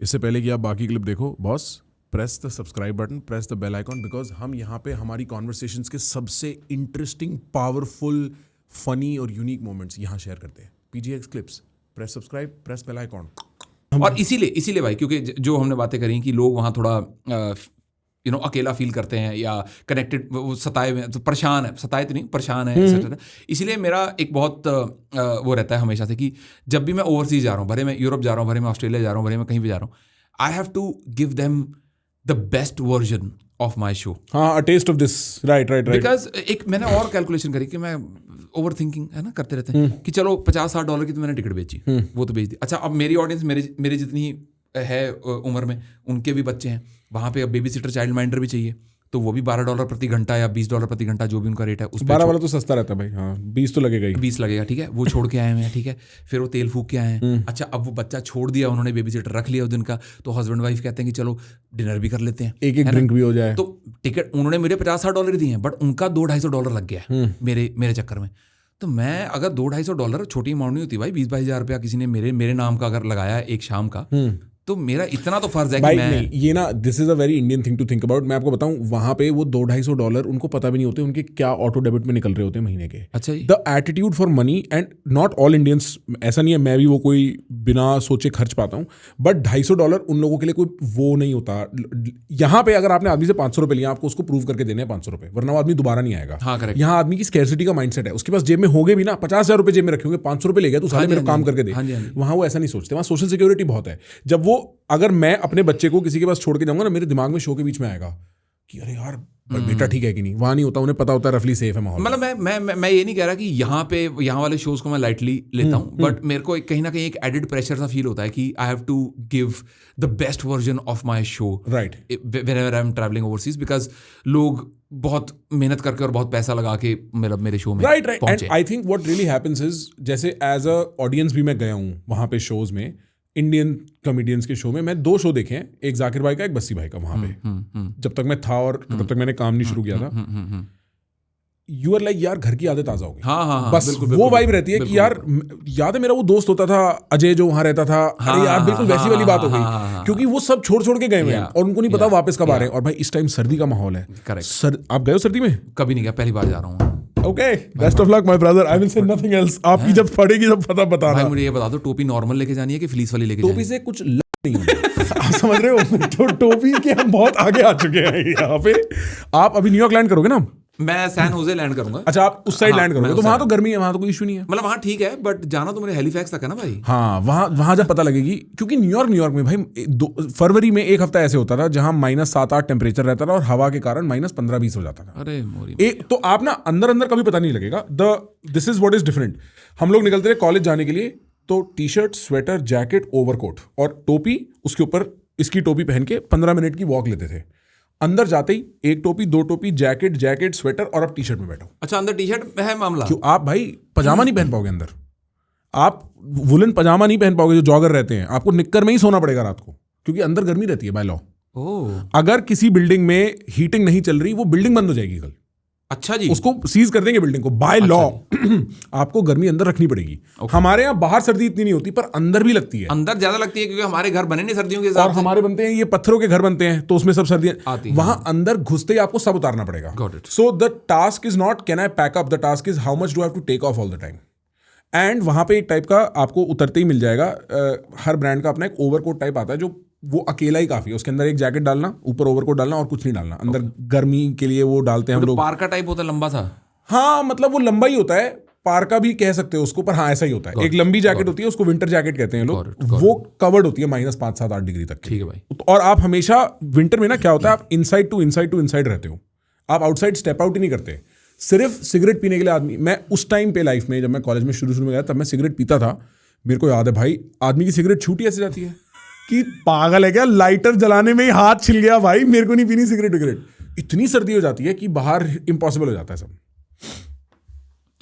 इससे पहले कि आप बाकी क्लिप देखो boss, press the subscribe button, press the bell icon, because हम यहाँ पे हमारी कॉन्वर्सेशंस के सबसे इंटरेस्टिंग, पावरफुल, फनी और यूनिक मोमेंट्स यहाँ शेयर करते हैं. PGX clips, press subscribe, press bell icon. और इसीलिए भाई, क्योंकि जो हमने बातें करी कि लोग वहाँ थोड़ा अकेला फील करते हैं या कनेक्टेड, वो सताए हुए, तो परेशान है, सताए तो नहीं, परेशान है, etc. इसीलिए मेरा एक बहुत वो रहता है हमेशा से कि जब भी मैं ओवरसीज जा रहा हूँ, भले मैं यूरोप जा रहा हूँ, भले मैं ऑस्ट्रेलिया जा रहा हूँ, भले मैं कहीं भी जा रहा हूँ, I have to give them the best version of my show. हाँ, a test of this. Right. Because एक मैंने और कैलकुलेशन करी कि मैं ओवर थिंकिंग है ना, करते रहते हैं कि चलो $50-60 की तो मैंने टिकट बेची, वो तो बेच दी. अच्छा, अब मेरी ऑडियंस मेरे जितनी है उम्र में, उनके भी बच्चे हैं, वहाँ पे अब बेबी सिटर, चाइल्ड माइंडर भी चाहिए, तो वो भी $12 प्रति घंटा या $20 प्रति घंटा, जो भी उनका रेट है, उस 12 वाला तो सस्ता रहता है भाई. हाँ, 20 तो लगेगा ही. 20 लगेगा, ठीक है. वो छोड़ के आए हुए हैं, ठीक है. फिर वो तेल फूक के आए हैं. अच्छा, अब वो बच्चा छोड़ दिया उन्होंने, बेबी सिटर रख लिया उस दिन का, तो हस्बैंड वाइफ कहते हैं कि चलो डिनर भी कर लेते हैं, एक ड्रिंक भी हो जाए. तो टिकट उन्होंने मेरे $50-60 दिए हैं, बट उनका $200-250 लग गया है मेरे चक्कर में. तो मैं अगर $200-250, छोटी अमाउंट नहीं होती भाई, 20-22 हज़ार रुपया किसी ने मेरे नाम का अगर लगाया एक शाम का, तो मेरा इतना तो फर्ज है कि मैं नहीं, ये ना, this is a very Indian thing to think about. मैं आपको बताऊं, वहां पे वो $200-250 उनको पता भी नहीं होते उनके क्या ऑटो डेबिट में निकल रहे होते हैं महीने के. अच्छा जी. The attitude for money, and not all Indians, ऐसा नहीं है मैं भी वो कोई बिना सोचे खर्च पाता हूं, बट $250 उन लोगों के लिए कोई वो नहीं होता. यहाँ पे अगर आपने आदमी से $500 लिया, आपको उसको प्रूव करके देने हैं $500, वरना वो आदमी दोबारा नहीं आएगा. हाँ, करेक्ट. यहाँ आदमी की स्कैर्सिटी का माइंडसेट है, उसके पास जेब में होंगे भी ना, $50,000 जेब में रखे होंगे, $500 ले गया तो साले मेरे काम करके दे. वहाँ वो ऐसा नहीं सोचते, वहाँ सोशल सिक्योरिटी बहुत है. जब वो, अगर मैं अपने बच्चे को किसी के पास छोड़ के जाऊंगा ना, मेरे दिमाग में शो के बीच में आएगा कि अरे यार बेटा ठीक है कि नहीं. वहां नहीं होता, उन्हें पता होता है रफली सेफ है माहौल. मतलब मैं ये नहीं कह रहा कि यहाँ वाले शोज को मैं लाइटली लेता हूँ, बट मेरे को कहीं ना कहीं एक एडिड प्रेशर सा फील होता है कि I have to give the best version of my show right whenever I am travelling overseas, because लोग बहुत मेहनत करके और बहुत पैसा लगा के मेरे शो में right. And I think what really happens is, जैसे एज अ ऑडियंस भी मैं गया हूँ वहां पे शोज में, इंडियन कॉमेडियंस के शो में. मैं 2 शो देखे हैं, एक जाकिर भाई का, एक बस्सी भाई का. वहां पे जब तक मैं था और तब तक मैंने काम नहीं शुरू किया था, यू आर लाइक यार घर की आदत आ जाओगे. हाँ, बस वो वाइब रहती है कि यार, याद है मेरा वो दोस्त होता था अजय जो वहां रहता था. अरे यार बिल्कुल वैसी वाली बात हो गई, क्योंकि वो सब छोड़ के गए हुए हैं और उनको नहीं पता वापस कब आ रहे हैं. और भाई इस टाइम सर्दी का माहौल है. आप गए हो सर्दी में? कभी नहीं गया, पहली बार जा रहा हूँ. Okay, best of luck my brother, I will say nothing else. आपकी जब पड़ेगी जब पता बताना. भाई मुझे ये बता दो, टोपी नॉर्मल लेके जानी है कि फ्लीस वाली लेके जानी है? टोपी से कुछ नहीं होता. आप समझ रहे हो, तो टोपी के हम बहुत आगे आ चुके हैं यहाँ पे. आप अभी न्यूयॉर्क लैंड करोगे ना? मैं सैन होजे लैंड करूंगा. अच्छा, आप उस साइड लैंड करोगे, तो वहां तो गर्मी है, वहां तो कोई इशू नहीं है. मतलब वहां ठीक है, बट जाना तो मेरे हैलिफैक्स तक है ना भाई. हाँ, वहां जब पता लगेगी, क्योंकि न्यूयॉर्क में भाई फरवरी में एक हफ्ता ऐसे होता था जहां -7-8 टेम्परेचर रहता था और हवा के कारण -15-20 हो जाता था. अरे मोरी, एक तो आप ना अंदर कभी पता नहीं लगेगा. This is what is different. हम लोग निकलते थे कॉलेज जाने के लिए, तो T shirt, sweater, jacket, overcoat और टोपी, उसके ऊपर इसकी टोपी पहन के 15 मिनट की वॉक लेते थे. अंदर जाते ही 1 टोपी, 2 टोपी, जैकेट, स्वेटर, और अब टी शर्ट में बैठो. अच्छा, अंदर टी शर्ट है मामला? क्यों? आप भाई पजामा नहीं पहन पाओगे अंदर. आप वुलन पजामा नहीं पहन पाओगे जो जॉगर रहते हैं. आपको निक्कर में ही सोना पड़ेगा रात को, क्योंकि अंदर गर्मी रहती है बाय लॉ. अगर किसी बिल्डिंग में हीटिंग नहीं चल रही, वो बिल्डिंग बंद हो जाएगी कल. अच्छा जी. उसको सीज कर देंगे बिल्डिंग को बाय लॉ. आपको गर्मी अंदर रखनी पड़ेगी. हमारे यहाँ बाहर सर्दी इतनी नहीं होती, पर अंदर भी लगती है. अंदर ज्यादा लगती है क्योंकि हमारे घर बने नहीं सर्दियों के हिसाब से. और हमारे बनते हैं, ये पत्थरों के घर बनते हैं, तो उसमें सब सर्दियां आती. वहां अंदर घुसते ही आपको सब उतारना पड़ेगा. So the task is not can I pack up, the task is how much do I have to take off all the time. And वहां पे एक टाइप का आपको उतरते ही मिल जाएगा. हर ब्रांड का अपना एक ओवरकोट टाइप आता है, जो वो अकेला ही काफी है. उसके अंदर एक जैकेट डालना, ऊपर ओवरकोट डालना और कुछ नहीं डालना. अंदर गर्मी के लिए वो डालते हैं हम लोग. पार्का टाइप होता है, लंबा सा. हाँ, मतलब वो लंबा ही होता है, पार्का भी कह सकते हो उसको, पर हाँ ऐसा ही होता है. एक लंबी जैकेट होती है, उसको विंटर जैकेट कहते हैं लोग. वो कवर्ड होती है -5-7-8 डिग्री तक. ठीक है भाई. और आप हमेशा विंटर में ना क्या होता है, आप इनसाइड टू इनसाइड रहते हो. आप आउटसाइड स्टेप आउट ही नहीं करते. सिर्फ सिगरेट पीने के लिए आदमी. मैं उस टाइम पे लाइफ में, जब मैं कॉलेज में शुरू में गया, तब मैं सिगरेट पीता था. मेरे को याद है भाई, आदमी की सिगरेट छूटी ऐसे जाती है कि पागल है क्या, लाइटर जलाने में ही हाथ छिल गया भाई. मेरे को नहीं पीनी सिगरेट विगरेट. इतनी सर्दी हो जाती है कि बाहर इम्पॉसिबल हो जाता है सब.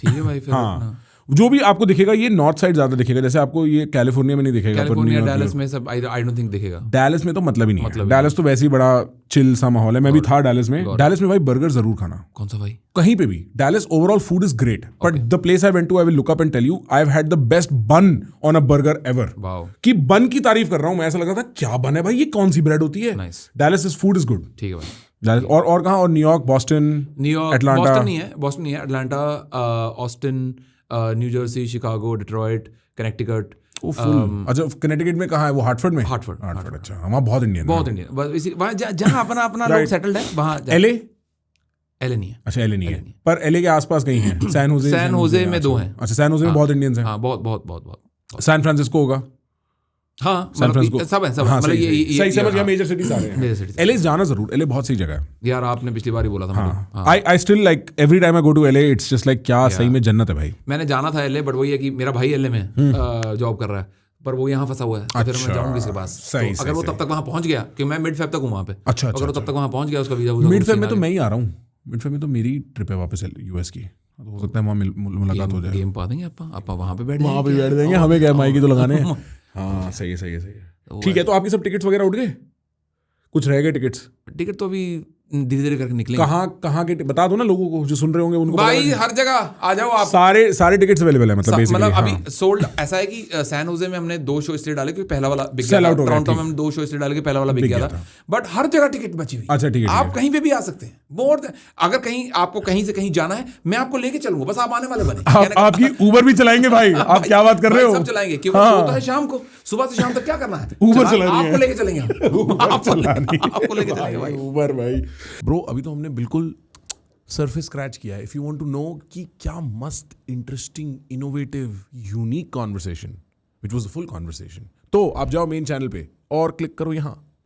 ठीक है भाई. फिर हाँ, जो भी आपको दिखेगा ये नॉर्थ साइड ज्यादा दिखेगा, जैसे आपको ये कैलिफोर्निया में नहीं दिखेगा, कैलिफोर्निया डैलस में सब आई डोंट थिंक दिखेगा। डैलस में तो मतलब ही नहीं है, डैलस तो वैसे ही बड़ा चिल सा माहौल है। मैं भी था डैलस में। डैलस में भाई बर्गर जरूर खाना। कौन सा भाई? कहीं पे भी Dallas overall food is great, but the place I went to, I will look up and tell you, I have had the best bun on a burger ever. Wow, कि बन की तारीफ कर रहा हूं मैं, ऐसा लग रहा था क्या बन है भाई, ये कौन सी ब्रेड होती है। Nice. Dallas is food is good. ठीक है भाई। और कहाँ? और न्यूयॉर्क, बॉस्टन, अटलांटा। बॉस्टन नहीं है, Atlanta, Austin, New Jersey, Chicago, Detroit, Connecticut. अच्छा, कनेक्टिकट में कहाँ है वो? हार्टफोर्ड में। हार्टफोर्ड। अच्छा, वहाँ बहुत इंडियन। बहुत इंडियन, बस इसी वहाँ जहाँ अपना लोग सेटल्ड है वहाँ। एलए नहीं है। अच्छा, एलए नहीं है, पर एलए के आसपास कहीं है। सैन होजे में 2 हैं। अच्छा, सैन होजे में बहुत इंडियंस हैं। हाँ, बहुत। सैन फ्रांसिस्को होगा। हाँ, सैन फ्रांसिस्को सब है। मतलब ये सही समझ गया, मेजर सिटी सारे हैं। Major city. एलए जाना जरूर, एलए बहुत सही जगह है यार, आपने पिछली बार ही बोला था मुझे। I still like every time I go to LA, it's just like क्या सही में जन्नत है भाई। मैंने जाना था एलए, बट वही है कि मेरा भाई एलए में जॉब कर रहा है, पर वो यहाँ फंसा हुआ है। तो फिर मैं जाऊंगा इसके पास। अगर वो तब तक वहाँ पहुंच गया, कि मैं मिड फेब तक हूँ वहाँ पे। अच्छा, अगर वो तब तक वहाँ पहुंच गया, उसका वीजा मिड फेब में तो मैं ही आ रहा हूँ। मिड फेब में तो मेरी ट्रिप है वापस यूएस की, तो हो सकता है वहाँ मुलाकात हो जाए। गेम पा देंगे आप वहाँ पे बैठ जाएंगे, हमें क्या माइकी तो लगाने हैं। हाँ, सही है। ठीक है, तो आपकी सब टिकट्स वगैरह उठ गए? कुछ रह गए टिकट्स? टिकट तो अभी धीरे करके निकलेंगे। कहाँ के बता दो ना लोगों को जो सुन रहे होंगे उनको। भाई हर जगह आ जाओ आप। सारे टिकट्स अवेलेबल है मतलब अभी सोल्ड। ऐसा है कि सैन होजे में हमने 2 शो इसलिए डाले क्योंकि पहला वाला बिक गया था। टोरंटो में हमने 2 शो इसलिए डाले कि पहला वाला बिक गया था। बट हर जगह टिकट बची हुई। अच्छा, ठीक है। आप कहीं पे भी आ सकते हैं। अगर कहीं आपको कहीं से कहीं जाना है, मैं आपको लेके चलूंगा, बस आप आने वाले बने। आपकी उबर भी चलाएंगे भाई, आप क्या बात कर रहे हो? सब चलाएंगे, क्योंकि होता है शाम को, सुबह से शाम तक क्या करना है? उबर चलानी है। आपको लेके चलेंगे, आपको लेके चलेंगे भाई। उबर भाई। ब्रो, अभी तो हमने बिल्कुल सरफेस स्क्रैच किया है। If you want to know कि क्या मस्त, interesting, innovative, unique conversation, which was the full conversation, तो आप जाओ मेन चैनल पे और क्लिक करो यहाँ